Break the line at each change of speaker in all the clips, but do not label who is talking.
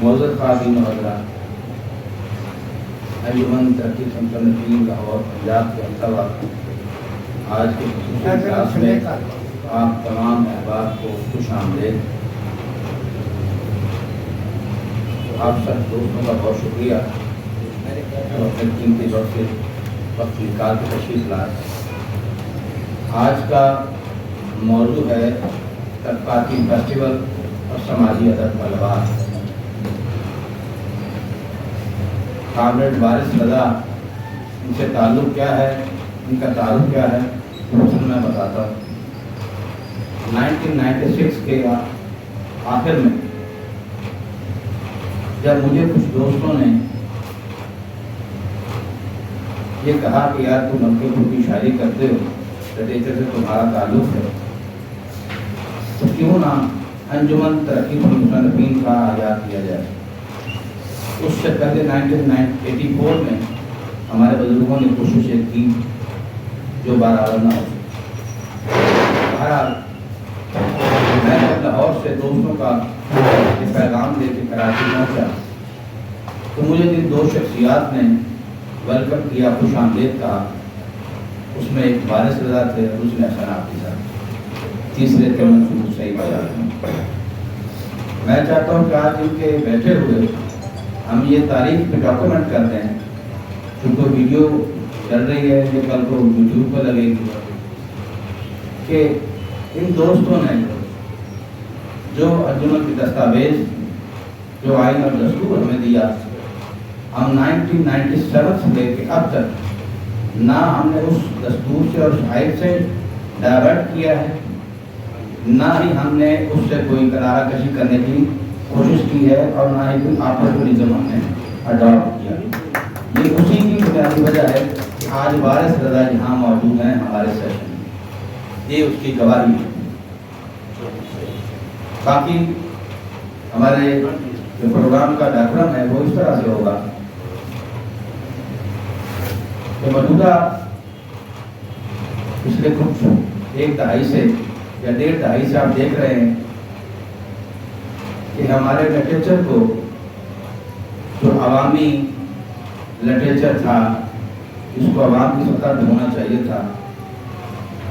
معزز خواتین و حضرات، انجمن ترقی مصنفین لاہور پنجاب کے التوا آج کے خصوصی اجلاس میں آپ تمام احباب کو خوش آمدید۔ آپ سب دوستوں کا بہت شکریہ جو اپنے قیمتی وقت نکال کے تشریف لائے۔ آج کا موضوع ہے طبقاتی فیسٹیول اور سماجی ادب کا لباس۔ کامریڈ وارث رضا، ان سے تعلق کیا ہے، ان کا تعلق کیا ہے، میں بتاتا ہوں۔ 1996 کے آخر میں جب مجھے کچھ دوستوں نے یہ کہا کہ یار تم ملکے کی شاعری کرتے ہو، لٹریچر سے تمہارا تعلق ہے، تو کیوں نہ انجمن ترقی مصنفین کا آغاز کیا جائے۔ اس سے پہلے 1984 میں ہمارے بزرگوں نے کوششیں کی جو بہرحال نہ ہو سکی۔ بہرحال میں لاہور سے دوستوں کا یہ پیغام لے کے کراچی پہنچا تو مجھے جن دو شخصیات نے ویلکم کیا، خوش آمدید کہا، اس میں ایک وارث رضا تھے اور دوسرے حسن حافظ صاحب، تیسرے تھے منصور صحیح بازار۔ میں چاہتا ہوں کہ آج ان کے بیٹھے ہوئے ہم یہ تاریخ پہ ڈاکومنٹ کرتے ہیں، کیونکہ ویڈیو چل رہی ہے، یہ کل کو یوٹیوب پہ لگے گی، کہ ان دوستوں نے جو انجمن کی دستاویز، جو آئین اور دستور ہمیں دیا، ہم 1997 سے لے کے اب تک نہ ہم نے اس دستور سے اور اس آئین سے ڈائیورٹ کیا ہے، نہ ہی ہم نے اس سے کوئی کنارہ کشی کرنے کی کوشش کی ہے، اور نہ ہی کوئی آپرچونزم ہم نے اڈاپٹ کیا۔ یہ اسی کی بنیادی وجہ ہے کہ آج وارث رضا یہاں موجود ہیں ہمارے سیشن میں، یہ اس کی گواہی ہے۔ باقی ہمارے جو پروگرام کا ڈائیگرام ہے وہ اس طرح سے ہوگا کہ موجودہ پچھلے کچھ ایک دہائی سے یا ڈیڑھ دہائی سے آپ دیکھ رہے ہیں کہ ہمارے لٹریچر کو جو عوامی لٹریچر تھا، اس کو عوام کی سطح پہ ہونا چاہیے تھا،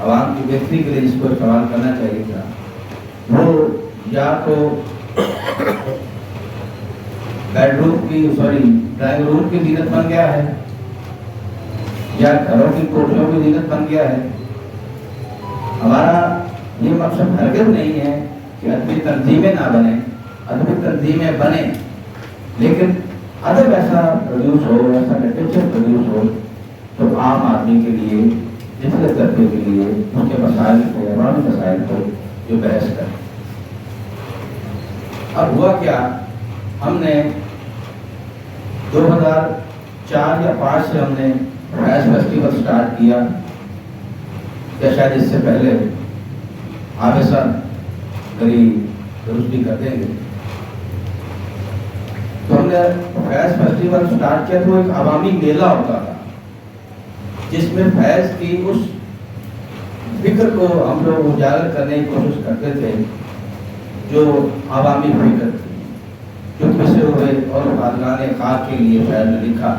عوام کی بہتری کے لیے اس کو استعمال کرنا چاہیے تھا، وہ یا تو ڈرائنگ روم کی زینت بن گیا ہے، یا گھروں کی کوٹھیوں کی زینت بن گیا ہے۔ ہمارا یہ مقصد ہرگز نہیں ہے کہ ادبی تنظیمیں نہ بنیں، ادبی تنظیمیں بنیں، لیکن ادب ایسا پروڈیوس ہو، ایسا لٹریچر پروڈیوس ہو تو عام آدمی کے لیے، نچلے طبقے کے لیے اس کے مسائل کو، عوامی مسائل کو جو بحث کرے۔ اب ہوا کیا، ہم نے 2004 یا 2005 سے ہم نے فیض فیسٹیول سٹارٹ کیا، یا شاید اس سے پہلے عابد صاحب قریب درست بھی کر دیں گے۔ تو ہم نے فیض فیسٹیول سٹارٹ کیا تو ایک عوامی میلہ ہوتا تھا، جس میں فیض کی اس فکر کو ہم لوگ اجاگر کرنے کی کوشش کرتے تھے جو عوامی فکر تھی، جو پسے ہوئے اور قاتلان خاک کے لیے فیض نے لکھا،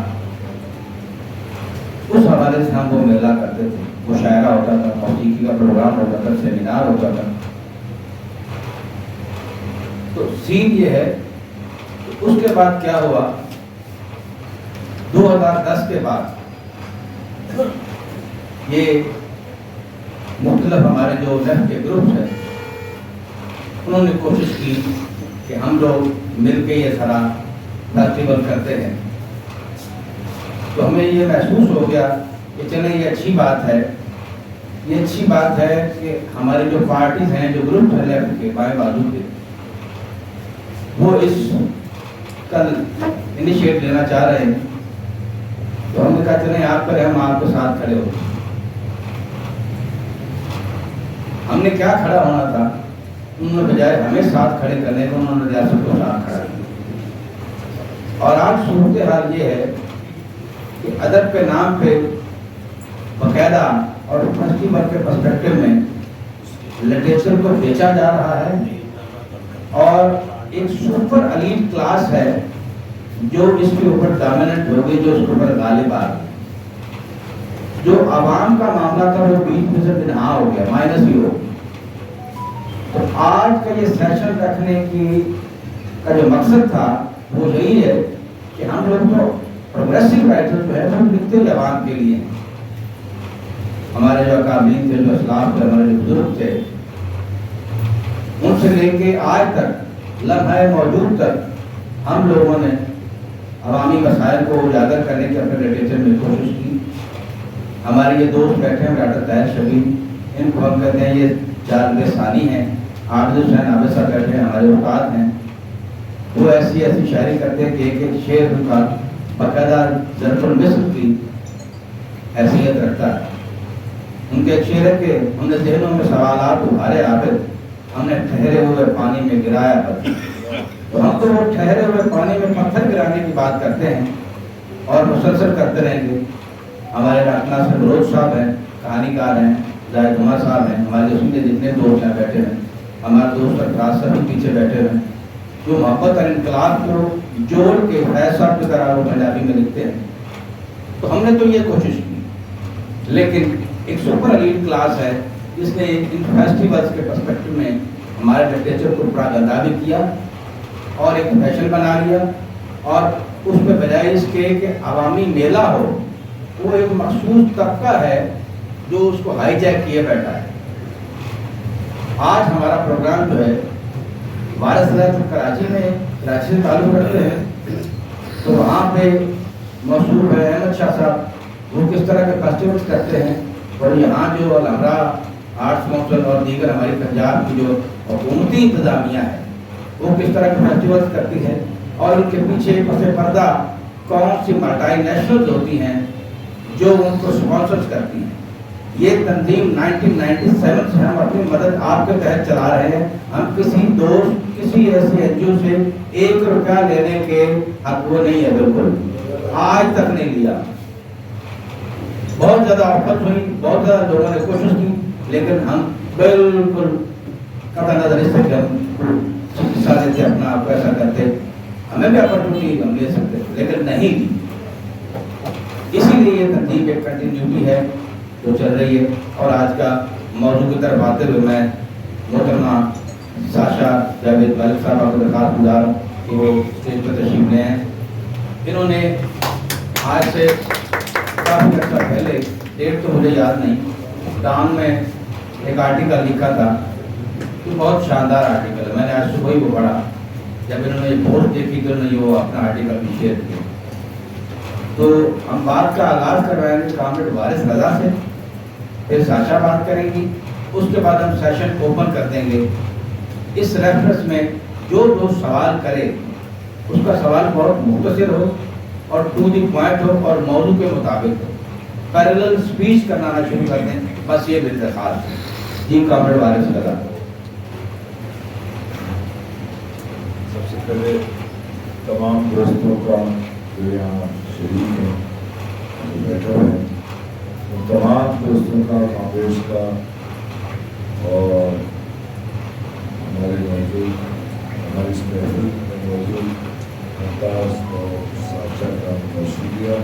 اس حوالے سے ہم وہ میلہ کرتے تھے۔ مشاعرہ ہوتا تھا، موسیقی کا پروگرام ہوتا تھا، سیمینار ہوتا تھا۔ تو سین یہ ہے کہ اس کے بعد کیا ہوا، 2010 کے بعد یہ مختلف ہمارے جو لیفٹ کے گروپس ہیں انہوں نے کوشش کی کہ ہم لوگ مل کے یہ سارا فیسٹیول کرتے ہیں۔ تو ہمیں یہ محسوس ہو گیا کہ چلیں یہ اچھی بات ہے، یہ اچھی بات ہے کہ ہماری جو پارٹیز ہیں، جو گروپ ہیں لیفٹ کے بائیں بازو کے، وہ اس کا انیشیٹ لینا چاہ رہے ہیں۔ تو ہم نے کہا چلیں آپ کریں، ہم آپ کے ساتھ کھڑے ہو۔ ہم نے کیا کھڑا ہونا تھا، انہوں نے بجائے ہمیں ساتھ کھڑے کرنے کو انہوں نے ریاست کو ساتھ کھڑا کیا۔ اور آج صورتحال یہ ہے کہ ادب کے نام پہ باقاعدہ اور فیسٹیول کے پرسپیکٹو میں لٹریچر کو بیچا جا رہا ہے، اور ایک سپر ایلیٹ کلاس ہے جو اس کے اوپر ڈومیننٹ ہوگی، جو اس کے اوپر غالب آ گئی. جو عوام کا معاملہ تھا وہ بیچ میں سے بنہا ہو گیا، مائنس ہی ہو. تو آج کا یہ سیشن رکھنے کی کا جو مقصد تھا وہ یہی ہے کہ ہم لوگ تو پروگریسو رائٹر جو ہے وہ لکھتے ہوئے عوام کے لیے، ہمارے جو اکابرین تھے، جو اسلاف تھے، ہمارے جو بزرگ تھے، ان سے لے کے آج تک لمحہ موجود تک ہم لوگوں نے عوامی مسائل کو اجاگر کرنے کی اپنے لٹریچر میں کوشش کی. ہمارے یہ دوست بیٹھے ہیں ڈاکٹر طاہر شبیر، ان کو ہم کہتے ہیں یہ جانب ثانی ہیں. عابد حسین عابد صاحب بیٹھے ہیں، ہمارے استاد ہیں. وہ ایسی شاعری کرتے ہیں کہ ایک ایک شعر ان کا باقاعدہ ضرب المثل کی حیثیت رکھتا ہے. ان کے ایک شعر ہے کہ ہم نے ذہنوں میں سوالات ابھارے عابد، ہم نے ٹھہرے ہوئے پانی میں گرایا پتھر. تو ہم تو وہ ٹھہرے ہوئے پانی میں پتھر گرانے کی بات کرتے ہیں اور مسلسل کرتے رہیں گے. ہمارے ڈاکٹر ناصر بلوچ صاحب ہیں، کہانی کار ہیں، زاہد عمر صاحب ہیں، ہمارے اس میں جتنے دوست ہیں بیٹھے ہیں، ہمارے دوست سرفراز صاحب بھی پیچھے بیٹھے ہیں، جو محبت اور انقلاب کو جوڑ کے فیصلہ کی طرح وہ پنجابی میں لکھتے ہیں. تو ہم نے تو یہ کوشش کی، لیکن ایک سپر ایلیٹ کلاس ہے جس نے ان فیسٹیولز کے پرسپیکٹو میں ہمارے لٹریچر کو پراگندہ بھی کیا اور ایک فیشن بنا لیا. اور اس پہ بجائے اس کے کہ عوامی میلہ ہو، وہ ایک مخصوص طبقہ ہے جو اس کو ہائی جیک کیے بیٹھا ہے. آج ہمارا پروگرام جو ہے وارث رضا کراچی سے تعلق رکھتے ہیں، تو وہاں پہ موصوف ہے احمد شاہ صاحب، وہ کس طرح کے فیسٹیولز کرتے ہیں، اور یہاں جو الحمرا آرٹس کونسل اور دیگر ہماری پنجاب کی جو حکومتی انتظامیہ ہے وہ کس طرح کے فیسٹیولز کرتی ہے، اور ان کے پیچھے پس پردہ کون سی ملٹی نیشنلز ہوتی ہیں جو ان کو اسپانسرز کرتی ہیں. یہ تنظیم 1997 سے ہم اپنی مدد آپ کے تحت چلا رہے ہیں. ہم کسی دوست کسی ایسے این جی او سے 1 روپیہ لینے کے حق وہ نہیں ہے، بالکل آج تک نہیں لیا. بہت زیادہ آفت ہوئی، بہت زیادہ لوگوں نے کوشش کی، لیکن ہم بالکل قطع نظر اس سے کہ ہم حصہ لیتے، اپنا پیسہ کرتے، ہمیں بھی اپرچونٹی ہم لے سکتے، لیکن نہیں لی. اسی لیے یہ تنظیم ایک کنٹینیوٹی ہے جو چل رہی ہے. اور آج کا موضوع کی طرف آتے ہوئے میں محترمہ ساشا جاوید ملک صاحب کو درخواست گزار ہوں کہ وہ اسٹیج پر تشریف لے ہیں. انہوں نے آج سے کافی عرصہ پہلے، ڈیٹ تو مجھے یاد نہیں، ڈان میں ایک آرٹیکل لکھا تھا، تو بہت شاندار آرٹیکل ہے. میں نے آج صبح ہی وہ پڑھا، جب انہوں نے یہ پوسٹ دیکھی تو انہوں نے وہ اپنا آرٹیکل بھی شیئر کیا. تو ہم بات کا آغاز کروائیں گے کامریڈ وارث رضا سے، پھر ساشا بات کریں گی، اس کے بعد ہم سیشن اوپن کر دیں گے. اس ریفرنس میں جو سوال کرے اس کا سوال بہت مختصر ہو اور ٹو دی پوائنٹ ہو اور موضوع کے مطابق ہو. پیرلل اسپیچ کرنا نہ شروع کر دیں، بس یہ میری درخواست ہے. جی کامریڈ وارث رضا.
سب سے پہلے تمام دوستوں کا جو یہاں شریک ہیں، جو بیٹھا ہے، ان تمام دوستوں کا، کانگریس کا اور ہمارے موجود ہماری اس محفل میں موجود ممتاز اور ساشا کا بہت شکریہ.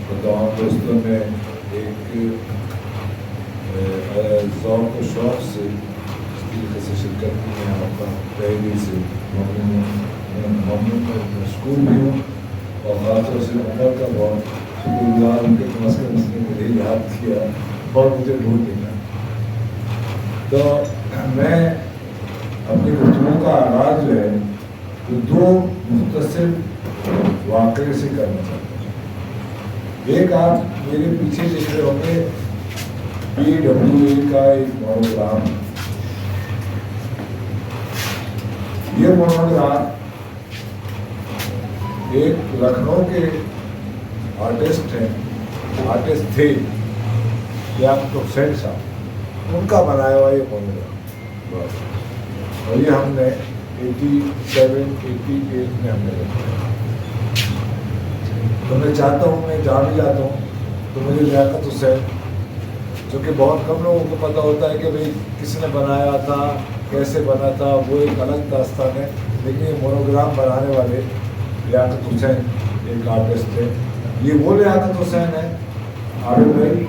اور تمام دوستوں نے ایک ذوق و شوق سے اس طریقے سے شرکت کی ہے. آپ کا پہلے سے ممنون مشکور بھی ہوں، اور خاص طور سے عمر کا بہت شکر گزار ہوں کہ کم از کم اس نے مجھے یاد کیا، بہت مجھے بھول دینا. تو میں اپنی گفتگو کا آغاز جو ہے وہ 2 مختصر واقعے سے کرنا چاہتا ہوں. ایک آپ میرے پیچھے دیکھ رہے ہوں گے PWA کا ایک مونوگرام. یہ مونوگرام ایک لکھنؤ کے آرٹسٹ تھے یعقوب حسین صاحب، ان کا بنایا ہوا یہ مونوگرام، اور یہ ہم نے 87-88 میں ہم نے رکھا. تو میں چاہتا ہوں، میں جان بھی جاتا ہوں، تو مجھے لیاقت حسین، جو کہ بہت کم لوگوں کو پتہ ہوتا ہے کہ بھئی کس نے بنایا تھا، کیسے بنا تھا، وہ ایک الگ داستان ہے. لیکن یہ مونوگرام بنانے والے لیاقت حسین ایک آرٹسٹ تھے. یہ وہ لیاقت حسین ہے عابد بھائی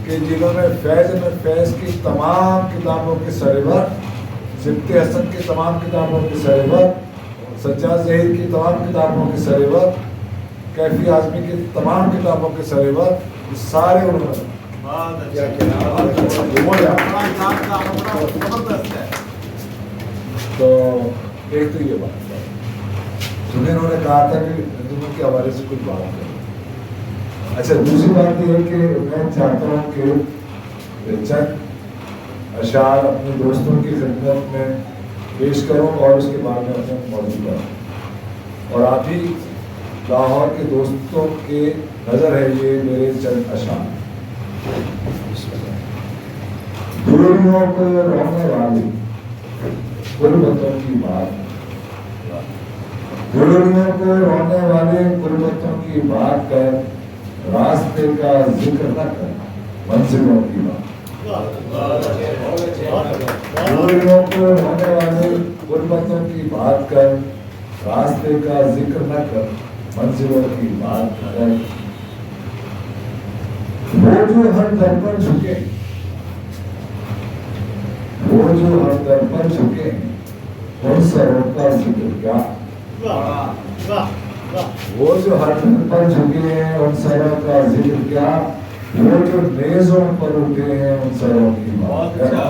کہ جنہوں نے فیض میں فیض کی تمام کتابوں کے سرور، سبت حسن کی تمام کتابوں کے سرور، سجاد ظہیر کی تمام کتابوں کے سرور، کیفی اعظمی کی تمام کتابوں کے سرور، سارے انہوں نے تو ایک تو یہ بات ہے. تمہیں انہوں نے کہا تھا کہ تمہیں کے حوالے سے کچھ بات کریں. اچھا دوسری بات یہ ہے کہ میں چاہتا ہوں کہ چند اشعار اپنے دوستوں کی خدمت میں پیش کروں اور اس کے بعد میں اپنے موضوع کروں. اور آپ ہی لاہور کے دوستوں کے نظر ہے یہ میرے چند اشعار. دوریوں کو رونے والی غربتوں کی بات، دوریوں کو رونے والے غربتوں کی بات کر، راستے کا ذکر نہ کر منزلوں کی بات. دوریوں کو رونے والے غربتوں کی بات کر، راستے کا ذکر نہ کر منزلوں کی بات کر. وہ جو ہر در پر جھکے، وہ جو ہر در پر جھکے ان سروں کا ذکر کیا. وہ جو ہر در پر جھکے ہیں ان سروں کا ذکر کیا، وہ جو نیزوں پر اٹھے ہیں ان سروں کی بات کیا.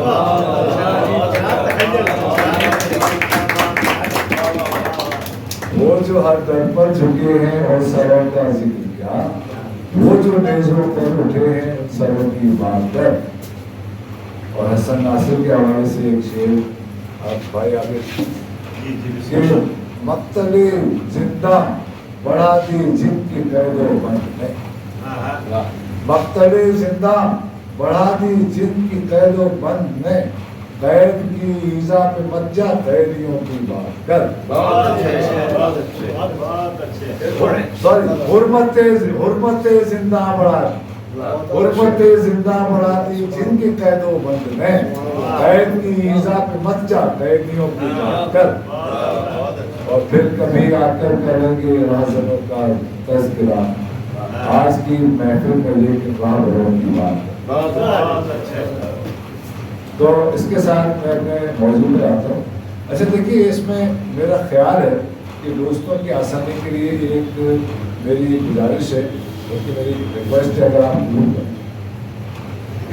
وہ جو ہر در پر جھکے ہیں ان سروں کا ذکر کیا، وہ جو نیزوں پر اٹھے ہیں ان سروں کی بات کر. اور حسن ناصر کے حوالے سے ایک شعر آپ بھائی آگے کہ مقتل زندہ بڑھا دی جن کی قید و بند نے، مقتل زندہ بڑھا دی جن کی قید و بند نے، قید کی ایذا پہ مت جا قیدیوں کی بات کر. سوری حرمت زندہ بڑھا، حرمت زندہ بڑھا دی جن کی قید و بند نے، قید کی ایذا پہ مت جا قیدیوں کی بات کر. اور پھر کبھی آ کر کریں گے راہزنوں کا تذکرہ، آج کی محفل میں لے کے راہبروں کی بات. تو اس کے ساتھ میں اپنے موضوع پہ آتا ہوں. اچھا دیکھیے اس میں میرا خیال ہے کہ دوستوں کی آسانی کے لیے ایک میری گزارش ہے، کیونکہ میری ریکویسٹ ہے اگر آپ ضرور کریں.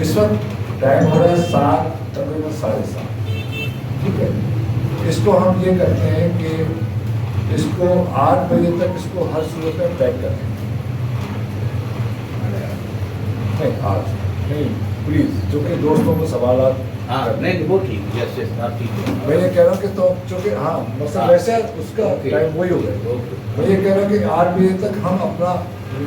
اس وقت ٹائم ہو رہا ہے 7 تقریباً 7:30. ٹھیک ہے، اس کو ہم یہ کرتے ہیں کہ اس کو 8 بجے تک اس کو ہر صورت میں پیک کریں. نہیں آج نہیں پلیز، جو کہ دوستوں کو سوالات
نہیں وہ ٹھیک ہے.
میں یہ کہہ رہا ہوں کہ تو چونکہ ہاں مثلا ویسے اس کا ٹائم وہی ہو گیا. میں یہ کہہ رہا ہوں کہ 8 بجے تک ہم اپنا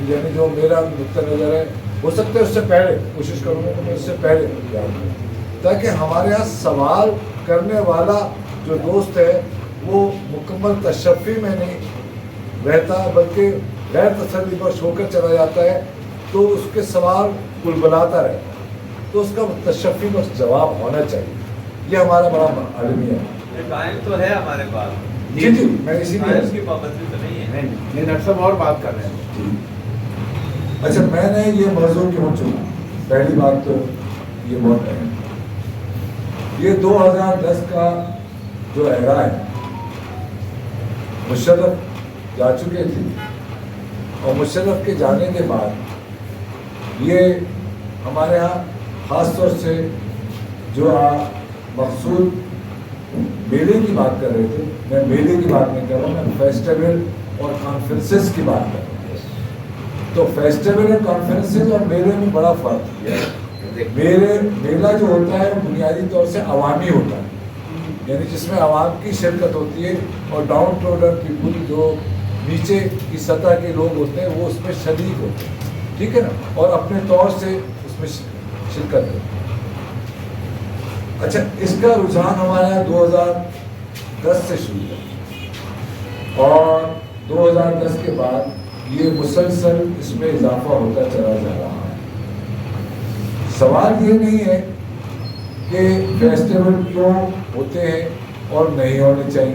یعنی جو میرا نقطۂ نظر ہے ہو سکتا ہے اس سے پہلے کوشش کروں گا کہ میں اس سے پہلے تیار کروں، تاکہ ہمارے یہاں سوال کرنے والا جو دوست ہے وہ مکمل تشفی میں نہیں رہتا بلکہ غیر تسلی بخش ہو کر چلا جاتا ہے، تو اس کے سوال بلبلاتا رہتا ہے. تو اس کا تشفی بخش جواب ہونا چاہیے. یہ ہمارا بڑا عالمیہ ہے.
ٹائم تو ہے ہمارے پاس.
جی جی میں اسی لیے
اس کی پابندی تو نہیں ہے.
نہیں ڈاکٹر صاحب اور بات کر رہے ہیں.
اچھا میں نے یہ موضوع کیوں چنا؟ پہلی بات تو یہ بہت اہم، یہ 2010 کا جو ایرا ہے، مشرف جا چکے تھے اور مشرف کے جانے کے بعد یہ ہمارے ہاں خاص طور سے جو مقصود میلے کی بات کر رہے تھے، میں میلے کی بات نہیں کر رہا ہوں، میں فیسٹیول اور کانفرنسز کی بات کر رہا ہوں. تو فیسٹیول اور کانفرنسز اور میلے میں بڑا فرق ہے. میلہ جو ہوتا ہے بنیادی طور سے عوامی ہوتا ہے، یعنی جس میں عوام کی شرکت ہوتی ہے اور ڈاؤن ٹروڈن پیپل جو نیچے کی سطح کے لوگ ہوتے ہیں وہ اس میں شریک ہوتے ہیں. ٹھیک ہے نا، اور اپنے طور سے اس میں شرکت کرتے ہیں. اچھا اس کا رجحان ہمارے یہاں 2010 سے شروع ہے اور 2010 کے بعد یہ مسلسل اس میں اضافہ ہوتا چلا جا رہا ہے. سوال یہ نہیں ہے کہ فیسٹیول کیوں ہوتے ہیں اور نہیں ہونے چاہیے،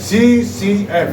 CCF,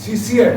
CCF,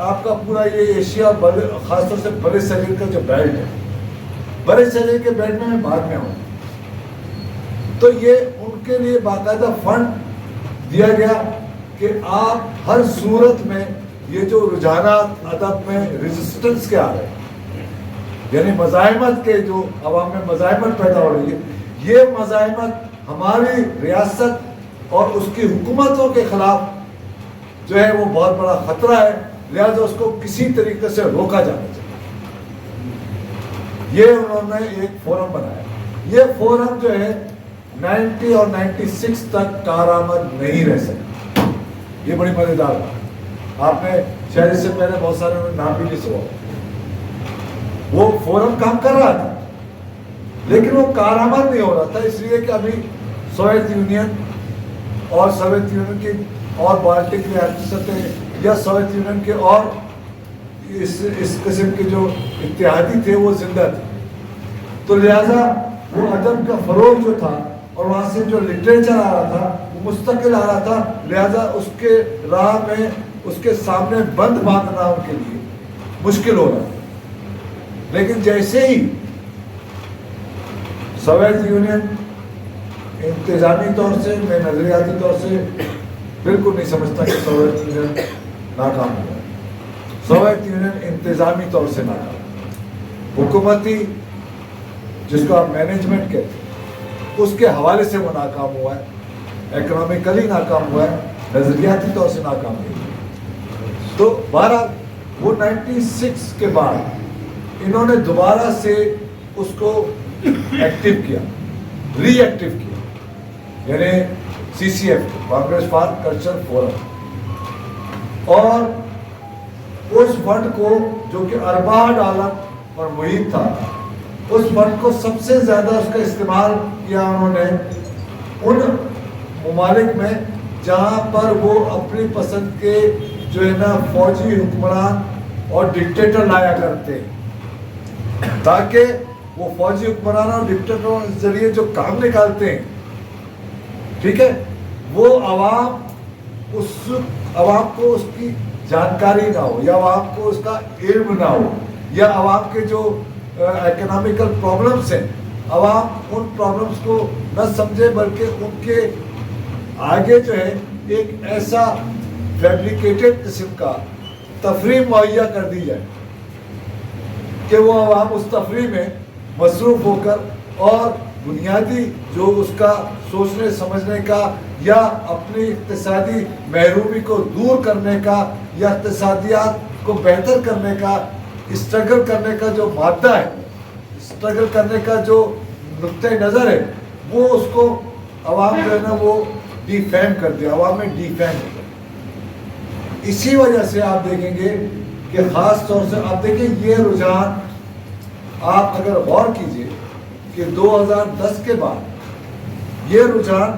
آپ کا پورا یہ ایشیا خاص طور سے بڑے صغیر کا جو بیلٹ ہے، بڑے صغیر کے بیلٹ میں بعد میں ہوں، تو یہ ان کے لیے باقاعدہ فنڈ دیا گیا کہ آپ ہر صورت میں یہ جو رجحانات ادب میں ریزسٹنس کے آ رہے ہیں، یعنی مزاحمت کے جو عوام میں مزاحمت پیدا ہو رہی ہے، یہ مزاحمت ہماری ریاست اور اس کی حکومتوں کے خلاف جو ہے وہ بہت بڑا خطرہ ہے، لہذا اس کو کسی طریقے سے روکا جانا چاہیے۔ یہ انہوں نے ایک فورم بنایا، یہ فورم جو ہے 90 اور 96 تک کارآمد نہیں رہ سکا، یہ بڑی مزیدار بات۔ آپ نے شاید اس سے پہلے بہت سارے نام بھی نہیں سنا، وہ فورم کام کر رہا تھا لیکن وہ کارآمد نہیں ہو رہا تھا، اس لیے کہ ابھی سوویت یونین اور سوویت یونین کی اور بالٹک ریاستیں یا سوویت یونین کے اور اس قسم کے جو اتحادی تھے وہ زندہ تھے، تو لہذا وہ ادب کا فروغ جو تھا اور وہاں سے جو لٹریچر آ رہا تھا وہ مستقل آ رہا تھا، لہذا اس کے راہ میں اس کے سامنے بند باندھنا ان کے لیے مشکل ہو رہا تھا۔ لیکن جیسے ہی سوویت یونین انتظامی طور سے، میں نظریاتی طور سے بالکل نہیں سمجھتا کہ سوویت یونین ناکام ہوا، سوویت یونین انتظامی طور سے ناکام، حکومتی جس کو آپ مینجمنٹ کہتے ہیں اس کے حوالے سے وہ ناکام ہوا ہے، اکنامکلی ناکام ہوا ہے، نظریاتی طور سے ناکام ہوا ہے۔ تو بہرحال وہ 96 کے بعد انہوں نے دوبارہ سے اس کو ایکٹیو کیا، ری ایکٹیو کیا، یعنی CCF Congress for culture forum, اور اس فنڈ کو جو کہ ارباں ڈالر پر محیط تھا، اس فنڈ کو سب سے زیادہ اس کا استعمال کیا انہوں نے ان ممالک میں جہاں پر وہ اپنی پسند کے جو ہے نا فوجی حکمران اور ڈکٹیٹر لایا کرتے، تاکہ وہ فوجی حکمران اور ڈکٹیٹروں کے ذریعے جو کام نکالتے ہیں، ٹھیک ہے، وہ عوام کو اس کی جانکاری نہ ہو، یا عوام کو اس کا علم نہ ہو، یا عوام کے جو اکنامیکل پرابلمس ہیں، عوام ان پرابلمس کو نہ سمجھے، بلکہ ان کے آگے جو ہے ایک ایسا فیبریکیٹڈ قسم کا تفریح مہیا کر دی جائے کہ وہ عوام اس تفریح میں مصروف ہو کر اور بنیادی جو اس کا سوچنے سمجھنے کا یا اپنی اقتصادی محرومی کو دور کرنے کا یا اقتصادیات کو بہتر کرنے کا، اسٹرگل کرنے کا جو مادہ ہے، اسٹرگل کرنے کا جو نقطۂ نظر ہے، وہ اس کو عوام جو ہے نا وہ ڈی فیم کر دیا، عوام میں ڈی فیم کر دیا۔ اسی وجہ سے آپ دیکھیں گے کہ خاص طور سے آپ دیکھیں یہ رجحان، آپ اگر غور کیجئے کہ 2010 کے بعد یہ رجحان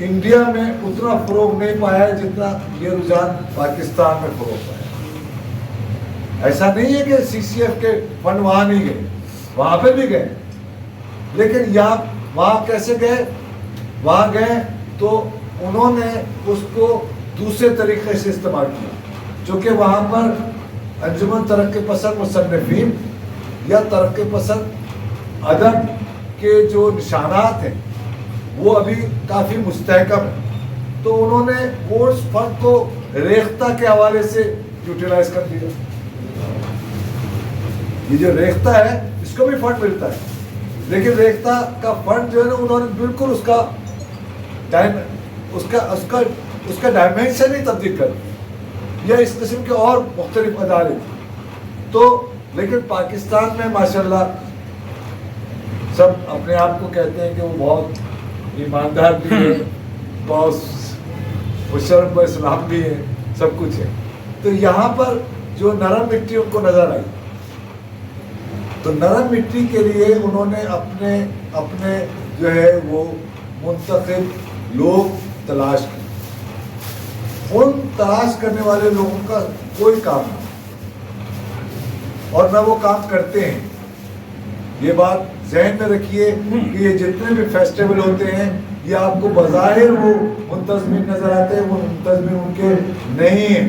انڈیا میں اتنا فروغ نہیں پایا ہے جتنا یہ رجحان پاکستان میں فروغ پایا۔ ایسا نہیں ہے کہ CCF کے فنڈ وہاں نہیں گئے، وہاں پہ بھی گئے، لیکن یہاں وہاں کیسے گئے؟ وہاں گئے تو انہوں نے اس کو دوسرے طریقے سے استعمال کیا، چونکہ وہاں پر انجمن ترقی پسند مصنفین یا ترقی پسند ادب کے جو نشانات ہیں وہ ابھی کافی مستحکم ہیں، تو انہوں نے وہ اس فنڈ کو ریختہ کے حوالے سے یوٹیلائز کر دیا۔ یہ جو ریختہ ہے اس کو بھی فنڈ ملتا ہے، لیکن ریختہ کا فنڈ جو ہے نا انہوں نے بالکل اس کا ڈائمینشن ہی تبدیل کر دیا، یا اس قسم کے اور مختلف ادارے، تو لیکن پاکستان میں ماشاءاللہ سب اپنے آپ کو کہتے ہیں کہ وہ بہت ایماندار بھی ہے، بہت مشرف اسلام بھی ہے، سب کچھ ہے، تو یہاں پر جو نرم مٹی ان کو نظر آئی، تو نرم مٹی کے لیے انہوں نے اپنے جو ہے وہ منتخب لوگ تلاش کیے۔ ان تلاش کرنے والے لوگوں کا کوئی کام نہیں اور نہ وہ کام کرتے ہیں۔ یہ بات ذہن میں رکھیے کہ یہ جتنے بھی فیسٹیول ہوتے ہیں یہ آپ کو بظاہر وہ منتظمین نظر آتے ہیں، وہ منتظمین ان کے نہیں ہیں،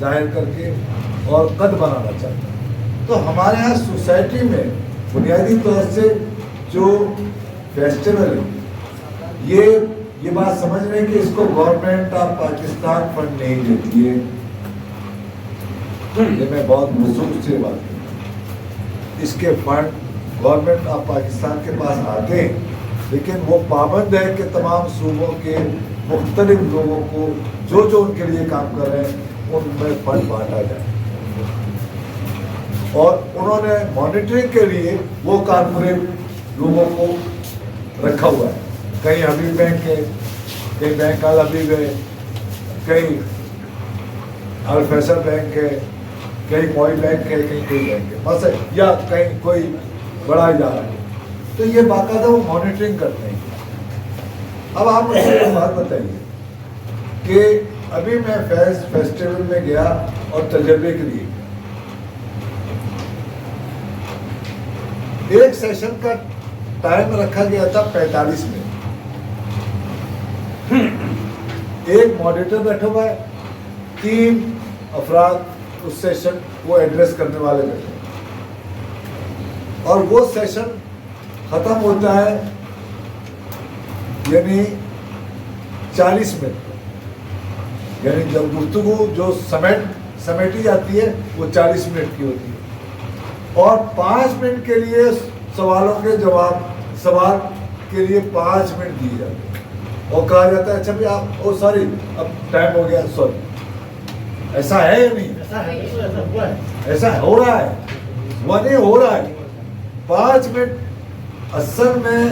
ظاہر کر کے اور قد بنانا چاہتا ہے. تو ہمارے یہاں سوسائٹی میں بنیادی طور سے جو فیسٹیول ہے یہ بات سمجھ رہے ہیں کہ اس کو گورنمنٹ آف پاکستان فنڈ نہیں دیتی ہے. یہ میں بہت وضوح سے بات کروں. اس کے فنڈ گورنمنٹ آف پاکستان کے پاس آتے ہیں، لیکن وہ پابند ہے کہ تمام صوبوں کے مختلف لوگوں کو جو ان کے لیے کام کر رہے ہیں ان میں فنڈ بانٹا جائے. اور انہوں نے مانیٹرنگ کے لیے وہ کارپوریٹ لوگوں کو رکھا ہوا ہے. کہیں حبیب بینک ہے، کہیں بینک آل حبیب ہے، کہیں الفیصل بینک ہے، کہیں کوئی بینک ہے، کہیں کوئی بینک ہے بس، یا کہیں کوئی بڑا ادارہ ہے. تو یہ باقاعدہ وہ مانیٹرنگ کرتے ہیں. اب آپ مجھے ایک بات بتائیے کہ ابھی میں فیسٹیول میں گیا اور تجربے کے لیے ایک سیشن کا ٹائم رکھا گیا تھا 45 منٹ. ایک ماڈریٹر بیٹھا ہوا ہے، 3 افراد اس سیشن کو ایڈریس کرنے والے بیٹھے ہیں، اور وہ سیشن ختم ہوتا ہے یعنی 40 منٹ. یعنی جب گفتگو جو سمیٹی جاتی ہے وہ 40 منٹ کی ہوتی ہے، اور 5 منٹ کے لیے سوالوں کے سوال کے لیے 5 منٹ دیے جاتے ہیں. اور کہا جاتا ہے اچھا بھی آپ سوری اب ٹائم ہو گیا، سوری. ایسا ہے یا نہیں؟ ایسا ہو رہا ہے، وہ نہیں ہو رہا ہے. 5 منٹ اصل میں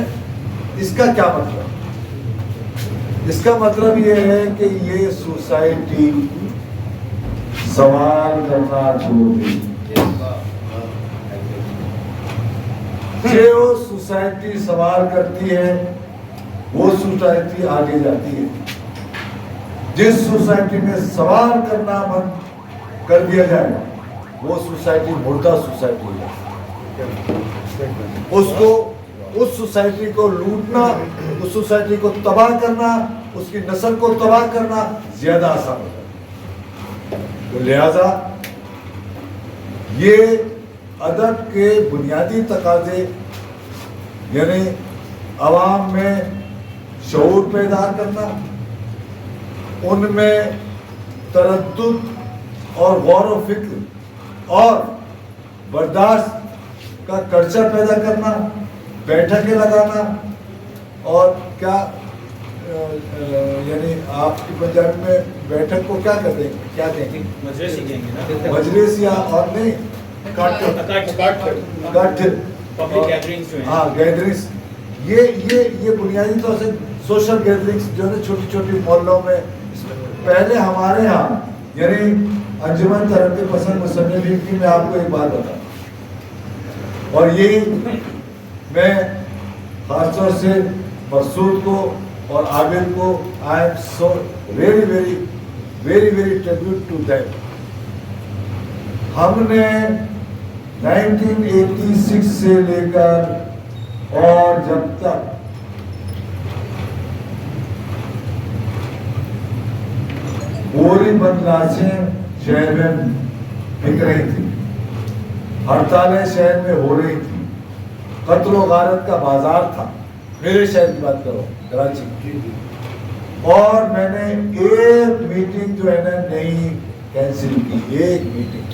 اس کا کیا مطلب؟ اس کا مطلب یہ ہے کہ یہ سوسائٹی سوال کرنا چھوڑ دی. جو سوسائٹی سوال کرتی ہے وہ سوسائٹی آگے جاتی ہے. جس سوسائٹی میں سوال کرنا بند کر دیا جائے وہ سوسائٹی مردہ سوسائٹی ہے. اس سوسائٹی کو لوٹنا، اس سوسائٹی کو تباہ کرنا، اس کی نسل کو تباہ کرنا زیادہ آسان ہوتا ہے. تو لہذا یہ ادب کے بنیادی تقاضے یعنی عوام میں شعور پیدا کرنا، ان میں تردد اور غور و فکر اور برداشت کا کلچر پیدا کرنا، بیٹھکیں لگانا، اور کیا یعنی آپ کی پنجابی میں بیٹھک کو کیا کہتے ہیں؟ کیا کہیں گے؟
مجلس ہی کہیں گے نا.
مجلس یا اور نہیں
اکٹھ پبلک گیدرنگز جو ہیں.
ہاں گیدرنگز. یہ بنیادی طور سے سوشل گیدرنگز جو ہے چھوٹی چھوٹی محلوں میں. پہلے ہمارے ہاں یعنی انجمن ترقی پسند مصنفین کی میں آپ کو ایک بات بتاؤں، اور یہ میں خاص طور سے مسعود کو اور عابد کو I am so very very very very tribute to them. ہم نے 1986 سے لے کر اور جب تک پوری بدلاشیں شہر میں بک رہی تھی، ہڑتالیں شہر میں ہو رہی تھی، قتل و غارت کا بازار تھا. میرے شہر کی بات کرو، کراچی کی. اور میں نے ایک میٹنگ جو ہے نا نہیں کینسل کی، ایک میٹنگ.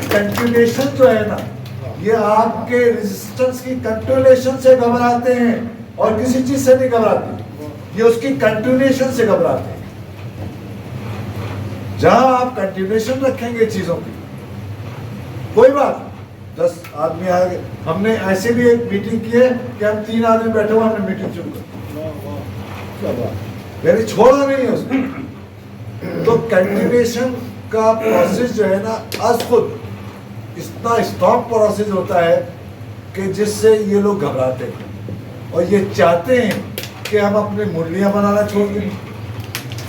کنٹینیوشن جو ہے نا، یہ آپ کے ریزسٹنس کی کنٹینیوشن سے گھبراتے ہیں اور کسی چیز سے نہیں گھبراتے، یہ اس کی کنٹینیوشن سے گھبراتے ہیں. جہاں آپ کنٹینیوشن رکھیں گے چیزوں کی، کوئی بات 10 آدمی آ گئے، ہم نے ایسے بھی ایک میٹنگ کی ہے کہ ہم 3 آدمی بیٹھے ہوئے، ہم نے میٹنگ شروع کر یعنی چھوڑا نہیں ہے اس کو. تو کنٹینیوشن کا پروسیس جو ہے نا از خود اتنا اسٹاپ پروسیس ہوتا ہے کہ جس سے یہ لوگ گھبراتے ہیں اور یہ چاہتے ہیں کہ ہم اپنے منڈیاں بنانا چھوڑ دیں،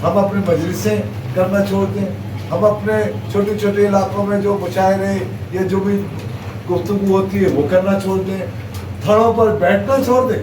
ہم اپنے مجلسیں کرنا چھوڑ دیں، ہم اپنے چھوٹے چھوٹے علاقوں میں جو مشاعرے یا جو بھی گفتگو ہوتی ہے وہ کرنا چھوڑ دیں، تھڑوں پر بیٹھنا چھوڑ دیں.